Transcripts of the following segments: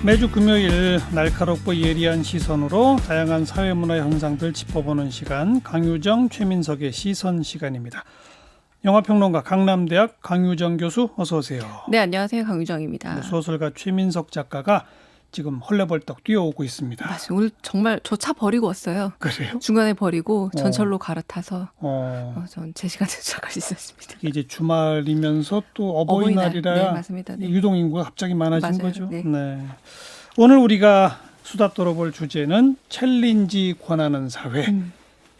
매주 금요일 날카롭고 예리한 시선으로 다양한 사회문화 현상들 짚어보는 시간, 강유정, 최민석의 시선 시간입니다. 영화평론가 강남대학 강유정 교수 어서 오세요. 네, 안녕하세요. 강유정입니다. 소설가 최민석 작가가 지금 헐레벌떡 뛰어오고 있습니다. 맞아요. 오늘 정말 저 차 버리고 왔어요. 그래요? 중간에 버리고 전철로 갈아타서 전 제 시간에 도착할 수 있었습니다. 이제 주말이면서 또 어버이날이라 네, 맞습니다. 네. 유동인구가 갑자기 많아진 맞아요. 거죠. 네. 네. 오늘 우리가 수다 떨어볼 주제는 챌린지 권하는 사회.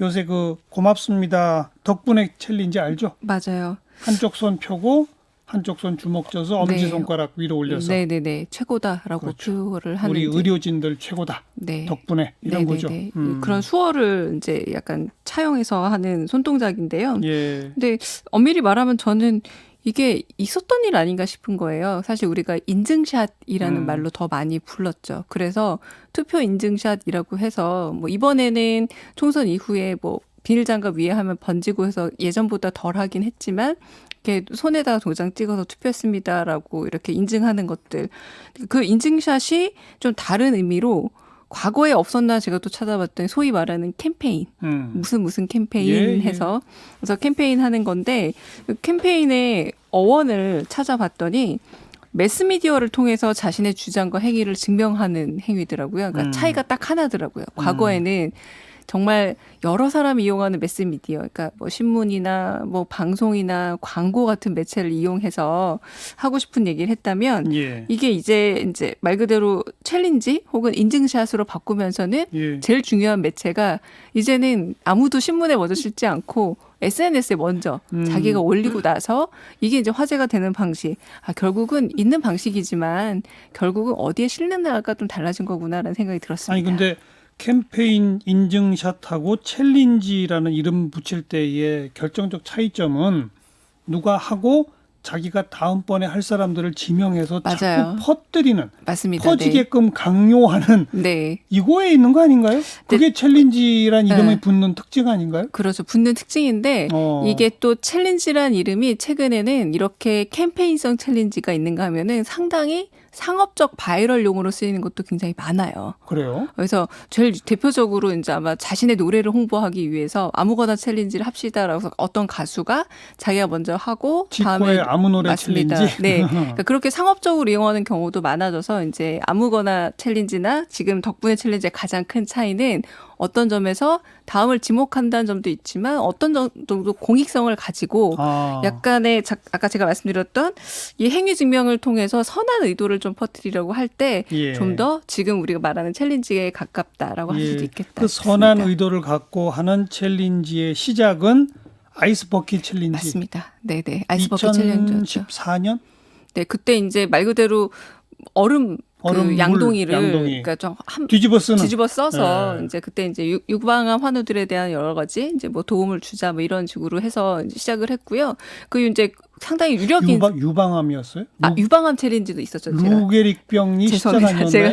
요새 그 고맙습니다 덕분에 챌린지 알죠? 맞아요. 한쪽 손 펴고 한쪽 손 주먹 져서 엄지손가락 위로 올려서 네네네. 최고다라고 그렇죠. 표현을 하는. 우리 의료진들 최고다. 네. 덕분에 이런 네네네. 거죠. 그런 수어를 이제 약간 차용해서 하는 손동작인데요. 예. 근데 엄밀히 말하면 저는 이게 있었던 일 아닌가 싶은 거예요. 사실 우리가 인증샷이라는 말로 더 많이 불렀죠. 그래서 투표 인증샷이라고 해서 뭐 이번에는 총선 이후에 뭐 비닐장갑 위에 하면 번지고 해서 예전보다 덜 하긴 했지만 이렇게 손에다가 도장 찍어서 투표했습니다라고 이렇게 인증하는 것들. 그 인증샷이 좀 다른 의미로 과거에 없었나 제가 또 찾아봤더니 소위 말하는 캠페인. 무슨 캠페인 해서. 그래서 캠페인 하는 건데 그 캠페인의 어원을 찾아봤더니 매스미디어를 통해서 자신의 주장과 행위를 증명하는 행위더라고요. 그러니까 차이가 딱 하나더라고요. 과거에는 정말 여러 사람이 이용하는 매스미디어, 그러니까 뭐 신문이나 뭐 방송이나 광고 같은 매체를 이용해서 하고 싶은 얘기를 했다면 이게 이제 말 그대로 챌린지 혹은 인증샷으로 바꾸면서는 제일 중요한 매체가 이제는 아무도 신문에 먼저 실지 않고 SNS에 먼저 자기가 올리고 나서 이게 이제 화제가 되는 방식. 결국은 있는 방식이지만 결국은 어디에 실느냐가 좀 달라진 거구나라는 생각이 들었습니다. 아니 근데 캠페인 인증샷하고 챌린지라는 이름 붙일 때의 결정적 차이점은 누가 하고 자기가 다음번에 할 사람들을 지명해서 맞아요. 자꾸 퍼뜨리는, 맞습니다. 퍼지게끔 강요하는 이거에 있는 거 아닌가요? 그게 챌린지란 이름이 붙는 특징 아닌가요? 그렇죠. 붙는 특징인데 이게 또 챌린지란 이름이 최근에는 이렇게 캠페인성 챌린지가 있는가 하면은 상당히 상업적 바이럴용으로 쓰이는 것도 굉장히 많아요. 그래요? 그래서 제일 대표적으로 이제 아마 자신의 노래를 홍보하기 위해서 아무거나 챌린지를 합시다라고 해서 어떤 가수가 자기가 먼저 하고 다음에 아무 노래 맞습니다. 챌린지. 네, 그러니까 그렇게 상업적으로 이용하는 경우도 많아져서 이제 아무거나 챌린지나 지금 덕분에 챌린지의 가장 큰 차이는 어떤 점에서 다음을 지목한다는 점도 있지만 어떤 정도 공익성을 가지고 약간의 아까 제가 말씀드렸던 이 행위 증명을 통해서 선한 의도를 좀 퍼뜨리려고 할 때 좀 더 지금 우리가 말하는 챌린지에 가깝다라고 할 수도 있겠다. 그 선한 의도를 갖고 하는 챌린지의 시작은 아이스버킷 챌린지. 맞습니다. 네네. 아이스버킷 챌린지였죠. 2014년? 네, 그때 이제 말 그대로 얼음 양동이를 그러니까 좀 뒤집어 써서 이제 그때 이제 유방암 환우들에 대한 여러 가지 이제 뭐 도움을 주자 뭐 이런 식으로 해서 이제 시작을 했고요. 그 이제 상당히 유력인 유방암이었어요? 유방암 챌린지도 있었죠. 루게릭병이 시작 아니었나요? 제가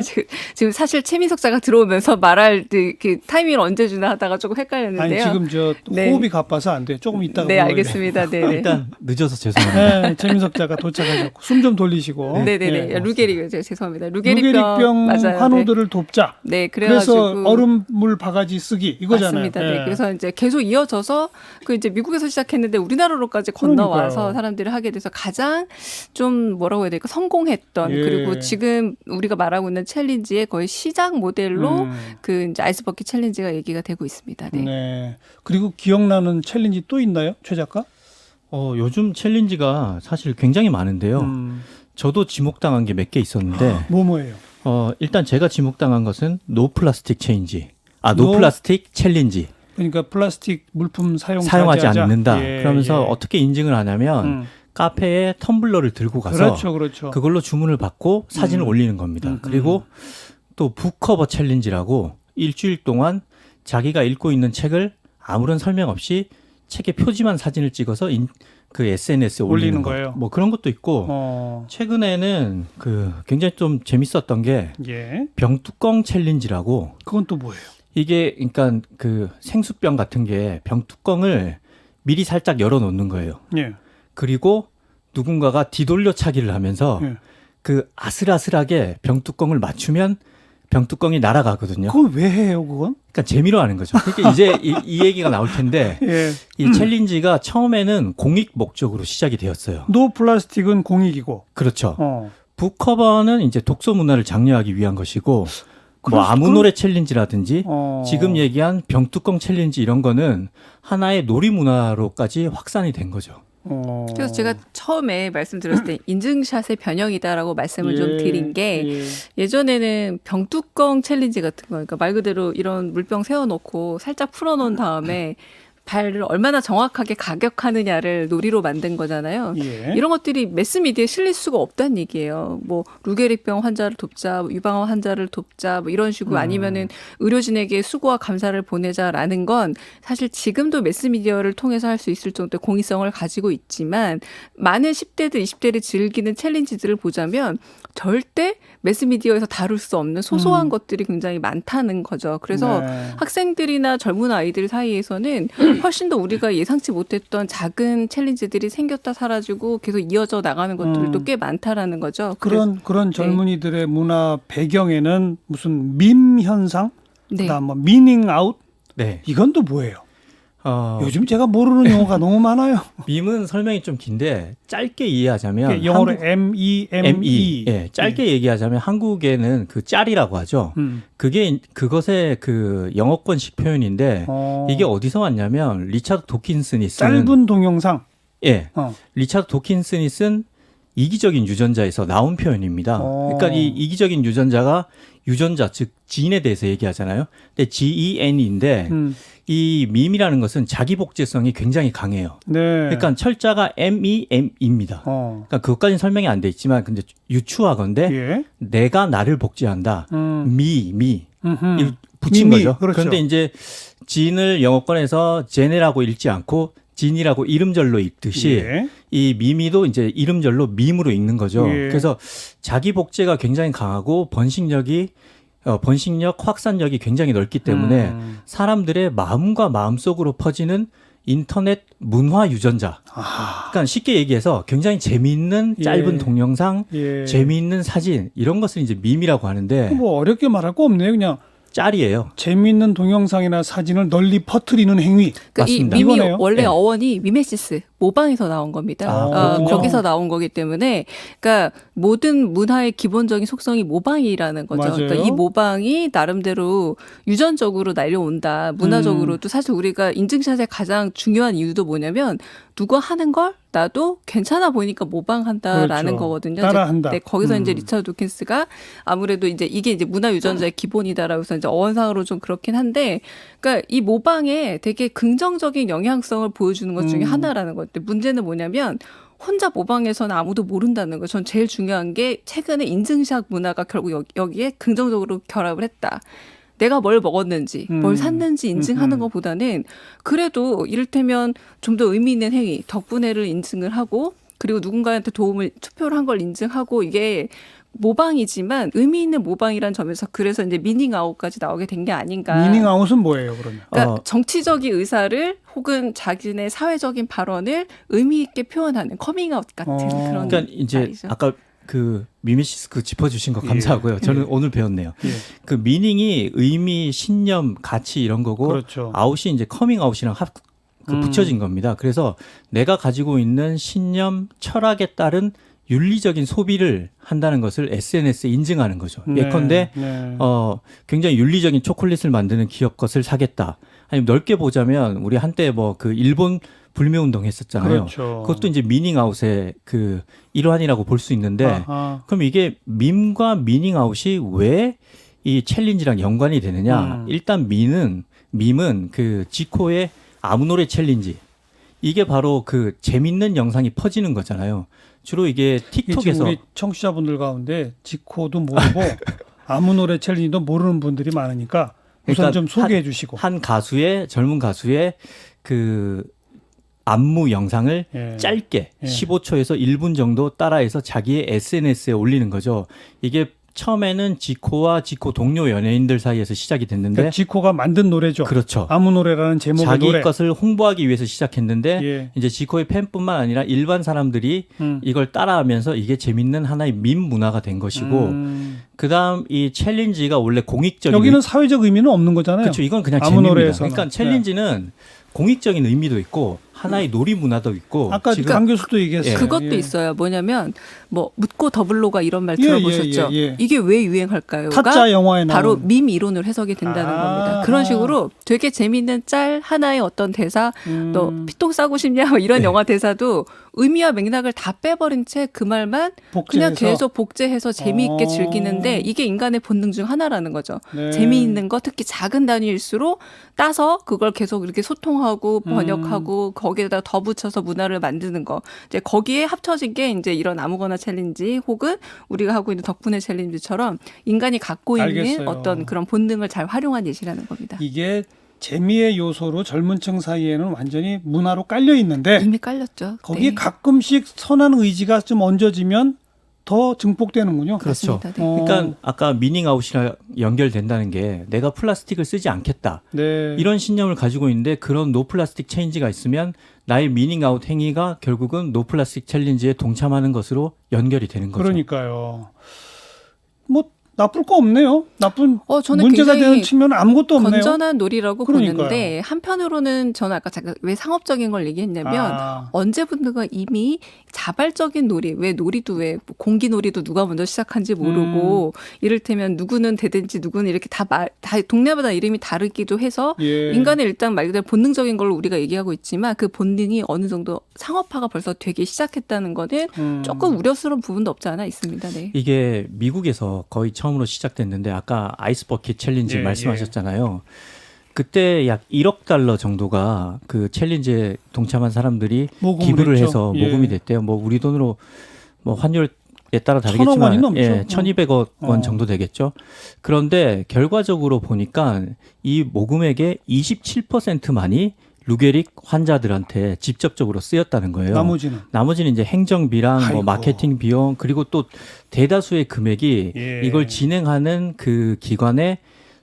지금 사실 최민석 작가 들어오면서 말할 그 타이밍을 언제 주나 하다가 조금 헷갈렸는데요. 아니 지금 호흡이 가빠서 안 돼. 조금 이따가 네, 알겠습니다. 네. 일단 늦어서 죄송합니다. 네, 최민석 작가 도착하셨고 숨 좀 돌리시고. 네네네. 루게릭 죄송합니다. 루게릭병 환우들을 돕자. 네, 그래서 얼음물 바가지 쓰기 이거잖아요. 맞습니다. 네. 그래서 이제 계속 이어져서 그 이제 미국에서 시작했는데 우리나라로까지 건너와서 사람들이 하게 돼서 가장 좀 뭐라고 해야 될까 성공했던 그리고 지금 우리가 말하고 있는 챌린지의 거의 시작 모델로 그 이제 아이스버킷 챌린지가 얘기가 되고 있습니다. 네. 그리고 기억나는 챌린지 또 있나요, 최 작가? 요즘 챌린지가 사실 굉장히 많은데요. 저도 지목당한 게 몇 개 있었는데. 뭐예요? 일단 제가 지목당한 것은 노 플라스틱 챌린지. 그러니까 플라스틱 물품 사용하지 않는다. 그러면서 어떻게 인증을 하냐면 카페에 텀블러를 들고 가서 그렇죠. 그걸로 주문을 받고 사진을 올리는 겁니다. 그리고 또 북커버 챌린지라고 일주일 동안 자기가 읽고 있는 책을 아무런 설명 없이 책에 표지만 사진을 찍어서 그 SNS에 올리는 거예요. 뭐 그런 것도 있고 최근에는 그 굉장히 좀 재밌었던 게 병뚜껑 챌린지라고. 그건 또 뭐예요? 이게 그러니까 그 생수병 같은 게 병뚜껑을 미리 살짝 열어 놓는 거예요. 그리고 누군가가 뒤돌려차기를 하면서 그 아슬아슬하게 병뚜껑을 맞추면 병뚜껑이 날아가거든요. 그걸 왜 해요, 그건? 그러니까 재미로 하는 거죠. 그러니까 이제 이 얘기가 나올 텐데 예. 이 챌린지가 처음에는 공익 목적으로 시작이 되었어요. 노 플라스틱은 공익이고. 그렇죠. 북커버는 이제 독서 문화를 장려하기 위한 것이고 뭐 아무 그럼- 노래 챌린지라든지 어. 지금 얘기한 병뚜껑 챌린지 이런 거는 하나의 놀이 문화로까지 확산이 된 거죠. 그래서 제가 처음에 말씀드렸을 때 인증샷의 변형이다라고 말씀을 좀 드린 게 예전에는 병뚜껑 챌린지 같은 거, 그러니까 말 그대로 이런 물병 세워놓고 살짝 풀어놓은 다음에 발을 얼마나 정확하게 가격하느냐를 놀이로 만든 거잖아요. 예. 이런 것들이 매스미디어에 실릴 수가 없다는 얘기예요. 뭐 루게릭병 환자를 돕자, 유방암 환자를 돕자, 뭐 이런 식으로 아니면은 의료진에게 수고와 감사를 보내자라는 건 사실 지금도 매스미디어를 통해서 할 수 있을 정도의 공익성을 가지고 있지만 많은 10대들, 20대를 즐기는 챌린지들을 보자면 절대 매스미디어에서 다룰 수 없는 소소한 것들이 굉장히 많다는 거죠. 그래서 네. 학생들이나 젊은 아이들 사이에서는 훨씬 더 우리가 예상치 못했던 작은 챌린지들이 생겼다 사라지고 계속 이어져 나가는 것들도 꽤 많다라는 거죠. 그런 젊은이들의 문화 배경에는 무슨 밈 현상, 네. 그다음 뭐 미닝 아웃 네. 이건 또 뭐예요? 어, 요즘 제가 모르는 용어가 너무 많아요. 밈은 설명이 좀 긴데 짧게 이해하자면 영어로 한국- MEME. 예, 짧게 얘기하자면 한국에는 그 짤이라고 하죠. 그게 그것의 그 영어권식 표현인데 이게 어디서 왔냐면 리차드 도킨슨이 쓰는 짧은 동영상. 예, 어. 리차드 도킨슨이 쓴 이기적인 유전자에서 나온 표현입니다. 그러니까 이 이기적인 유전자가 유전자 즉 지인에 대해서 얘기하잖아요. 근데 GEN인데 이 밈이라는 것은 자기 복제성이 굉장히 강해요. 네. 그러니까 철자가 MEM입니다. 그러니까 그것까지는 설명이 안 돼 있지만 근데 유추하건대 예. 내가 나를 복제한다. 미 음흠. 붙인 미미, 거죠. 그렇죠. 그런데 이제 진을 영어권에서 제네라고 읽지 않고 진이라고 이름절로 읽듯이 예. 이 미미도 이제 이름절로 밈으로 읽는 거죠. 예. 그래서 자기 복제가 굉장히 강하고 번식력, 확산력이 굉장히 넓기 때문에 사람들의 마음과 마음속으로 퍼지는 인터넷 문화 유전자. 그러니까 쉽게 얘기해서 굉장히 재미있는 짧은 예. 동영상, 예. 재미있는 사진 이런 것을 이제 밈이라고 하는데 뭐 어렵게 말할 거 없네요. 그냥 짤이에요. 재미있는 동영상이나 사진을 널리 퍼뜨리는 행위. 그러니까 이 맞습니다. 밈이 이거네요. 원래 네. 어원이 미메시스 모방에서 나온 겁니다. 그렇군요. 거기서 나온 거기 때문에 그러니까 모든 문화의 기본적인 속성이 모방이라는 거죠. 맞아요. 그러니까 이 모방이 나름대로 유전적으로 날려온다. 문화적으로도 사실 우리가 인증샷의 가장 중요한 이유도 뭐냐면 누가 하는 걸 나도 괜찮아 보이니까 모방한다라는 그렇죠. 거거든요. 따라한다. 네, 거기서 이제 리차드 도킨스가 아무래도 이제 이게 이제 문화 유전자의 기본이다라고 해서 이제 어원상으로 좀 그렇긴 한데, 그러니까 이 모방에 되게 긍정적인 영향성을 보여주는 것 중에 하나라는 것. 근데 문제는 뭐냐면 혼자 모방해서는 아무도 모른다는 거. 전 제일 중요한 게 최근에 인증샷 문화가 결국 여기에 긍정적으로 결합을 했다. 내가 뭘 먹었는지, 뭘 샀는지 인증하는 것보다는 그래도 이를테면 좀 더 의미 있는 행위, 덕분에를 인증을 하고 그리고 누군가한테 투표를 한 걸 인증하고 이게 모방이지만 의미 있는 모방이란 점에서 그래서 이제 미닝아웃까지 나오게 된 게 아닌가. 미닝아웃은 뭐예요, 그러면? 그러니까 정치적인 의사를 혹은 자기네 사회적인 발언을 의미 있게 표현하는 커밍아웃 같은 그런 그러니까 이제 말이죠. 아까 그 미미시스 그 짚어주신 거 감사하고요. 저는 오늘 배웠네요. 예. 그 미닝이 의미, 신념, 가치 이런 거고 그렇죠. 아웃이 이제 커밍아웃이랑 붙여진 겁니다. 그래서 내가 가지고 있는 신념, 철학에 따른 윤리적인 소비를 한다는 것을 SNS에 인증하는 거죠. 네, 예컨대 네. 굉장히 윤리적인 초콜릿을 만드는 기업 것을 사겠다. 아니면 넓게 보자면 우리 한때 뭐 그 일본 불매운동 했었잖아요. 그렇죠. 그것도 이제 미닝아웃의 그 일환이라고 볼 수 있는데 아하. 그럼 이게 밈과 미닝아웃이 왜 이 챌린지랑 연관이 되느냐? 일단 밈은 그 지코의 아무 노래 챌린지. 이게 바로 그 재밌는 영상이 퍼지는 거잖아요. 주로 이게 이게 지금 틱톡에서 우리 청취자분들 가운데 지코도 모르고 아무 노래 챌린지도 모르는 분들이 많으니까 우선 그러니까 좀 소개해 주시고. 한 가수의 젊은 가수의 그 안무 영상을 예. 짧게 예. 15초에서 1분 정도 따라해서 자기의 SNS에 올리는 거죠. 이게 처음에는 지코와 지코 동료 연예인들 사이에서 시작이 됐는데 그러니까 지코가 만든 노래죠. 그렇죠. 아무 노래라는 제목의 자기 노래. 것을 홍보하기 위해서 시작했는데 예. 이제 지코의 팬뿐만 아니라 일반 사람들이 이걸 따라하면서 이게 재밌는 하나의 밈 문화가 된 것이고 그다음 이 챌린지가 원래 공익적인 여기는 사회적 의미는 없는 거잖아요. 그렇죠. 이건 그냥 아무 재미입니다. 노래에서는. 그러니까 챌린지는 공익적인 의미도 있고 하나의 놀이 문화도 있고 아까 지금 강 교수도 얘기했어요. 예. 그것도 예. 있어요. 뭐냐면 뭐 묻고 더블로가 이런 말 예, 들어보셨죠? 예, 예. 이게 왜 유행할까요가 타짜 영화에 나온 바로 밈 이론을 해석이 된다는 겁니다. 그런 식으로 되게 재미있는 짤 하나의 어떤 대사, 너 피똥 싸고 싶냐 뭐 이런 네. 영화 대사도 의미와 맥락을 다 빼버린 채 그 말만 그냥 복제해서. 계속 복제해서 재미있게 어. 즐기는데 이게 인간의 본능 중 하나라는 거죠. 네. 재미있는 거 특히 작은 단위일수록 따서 그걸 계속 이렇게 소통하고 번역하고 거기에다 더 붙여서 문화를 만드는 거. 이제 거기에 합쳐진 게 이제 이런 아무거나 챌린지 혹은 우리가 하고 있는 덕분에 챌린지처럼 인간이 갖고 있는 알겠어요. 어떤 그런 본능을 잘 활용한 예시라는 겁니다. 이게 재미의 요소로 젊은 층 사이에는 완전히 문화로 깔려 있는데 이미 깔렸죠. 거기에 네. 가끔씩 선한 의지가 좀 얹어지면 더 증폭되는군요. 그렇죠. 맞습니다. 네. 그러니까 아까 미닝아웃이랑 연결된다는 게 내가 플라스틱을 쓰지 않겠다. 네. 이런 신념을 가지고 있는데 그런 노 플라스틱 체인지가 있으면 나의 미닝아웃 행위가 결국은 노 플라스틱 챌린지에 동참하는 것으로 연결이 되는 거죠. 그러니까요. 뭐 나쁠 거 없네요. 나쁜 저는 문제가 굉장히 되는 측면은 아무것도 없네요. 건전한 놀이라고 그러니까요. 보는데 한편으로는 저는 아까 잠깐 왜 상업적인 걸 얘기했냐면 아. 언제부턴가 이미 자발적인 놀이, 왜 놀이도 왜 공기 놀이도 누가 먼저 시작한지 모르고 이를테면 누구는 대든지 누구는 이렇게 다 동네마다 이름이 다르기도 해서 예. 인간의 일단 말 그대로 본능적인 걸 우리가 얘기하고 있지만 그 본능이 어느 정도 상업화가 벌써 되기 시작했다는 거는 조금 우려스러운 부분도 없지 않아 있습니다. 네. 이게 미국에서 거의 처음으로 시작됐는데 아까 아이스 버킷 챌린지 예, 말씀하셨잖아요. 그때 약 1억 달러 정도가 그 챌린지에 동참한 사람들이 모금을 기부를 했죠. 해서 예. 모금이 됐대요. 뭐 우리 돈으로 뭐 환율에 따라 1,000억 다르겠지만 원이 넘죠. 예, 1,200억 원 어. 정도 되겠죠. 그런데 결과적으로 보니까 이 모금액의 27%만이 루게릭 환자들한테 직접적으로 쓰였다는 거예요. 나머지는 이제 행정비랑 아이고. 뭐 마케팅 비용 그리고 또 대다수의 금액이 예. 이걸 진행하는 그 기관의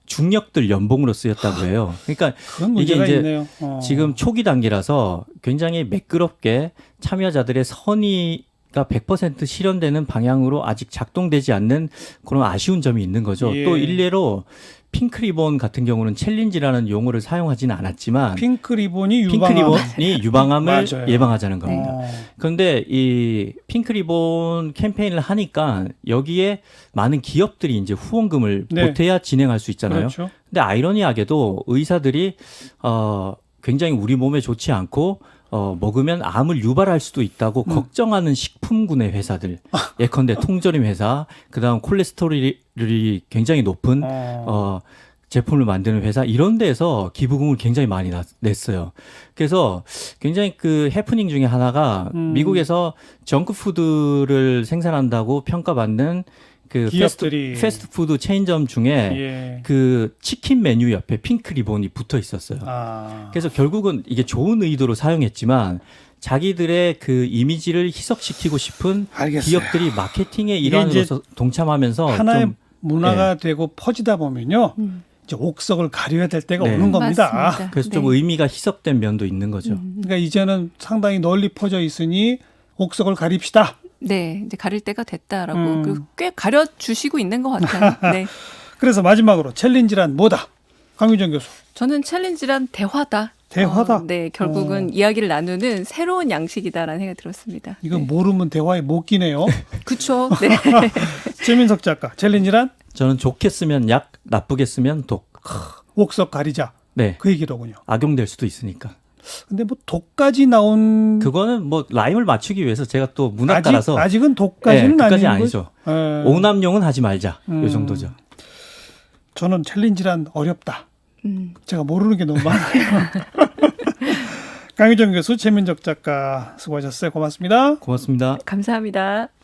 중력들 연봉으로 쓰였다고 해요. 그러니까 그런 이게 문제가 이제 있네요. 지금 초기 단계라서 굉장히 매끄럽게 참여자들의 선의가 100% 실현되는 방향으로 아직 작동되지 않는 그런 아쉬운 점이 있는 거죠. 예. 또 일례로 핑크리본 같은 경우는 챌린지라는 용어를 사용하지는 않았지만 핑크리본이 핑크리본이 유방암을 맞아요. 예방하자는 겁니다. 어. 그런데 이 핑크리본 캠페인을 하니까 여기에 많은 기업들이 이제 후원금을 네. 보태야 진행할 수 있잖아요. 그렇죠. 근데 아이러니하게도 의사들이 굉장히 우리 몸에 좋지 않고 먹으면 암을 유발할 수도 있다고 걱정하는 식품군의 회사들, 예컨대 통조림 회사, 그다음 콜레스테롤이 굉장히 높은 제품을 만드는 회사 이런 데서 기부금을 굉장히 많이 냈어요. 그래서 굉장히 그 해프닝 중에 하나가 미국에서 정크푸드를 생산한다고 평가받는 그 기업들이 패스트푸드 체인점 중에 예. 그 치킨 메뉴 옆에 핑크 리본이 붙어 있었어요. 그래서 결국은 이게 좋은 의도로 사용했지만 자기들의 그 이미지를 희석시키고 싶은 알겠어요. 기업들이 마케팅의 이게 일환으로서 동참하면서 하나의 좀 문화가 되고 퍼지다 보면요. 이제 옥석을 가려야 될 때가 네. 오는 겁니다. 맞습니다. 그래서 좀 네. 의미가 희석된 면도 있는 거죠. 그러니까 이제는 상당히 널리 퍼져 있으니 옥석을 가립시다. 네, 이제 가릴 때가 됐다라고 그리고 꽤 가려 주시고 있는 것 같아요. 네, 그래서 마지막으로 챌린지란 뭐다? 강유정 교수. 저는 챌린지란 대화다. 대화다? 네, 결국은 이야기를 나누는 새로운 양식이다라는 생각이 들었습니다. 이건 네. 모르면 대화에 못 끼네요. 그렇죠. 네. 최민석 작가. 챌린지란 저는 좋게 쓰면 약, 나쁘게 쓰면 독. 옥석 가리자. 네, 그 얘기로군요. 악용될 수도 있으니까. 근데 뭐 독까지 나온 그거는 뭐 라임을 맞추기 위해서 제가 또 문학 따라서 아직은 독까지는 그까지 아닌 아니죠. 거- 예. 오남용은 하지 말자. 이 정도죠. 저는 챌린지란 어렵다. 제가 모르는 게 너무 많아요. 강유정 교수, 최민석 작가 수고하셨어요. 고맙습니다. 고맙습니다. 감사합니다.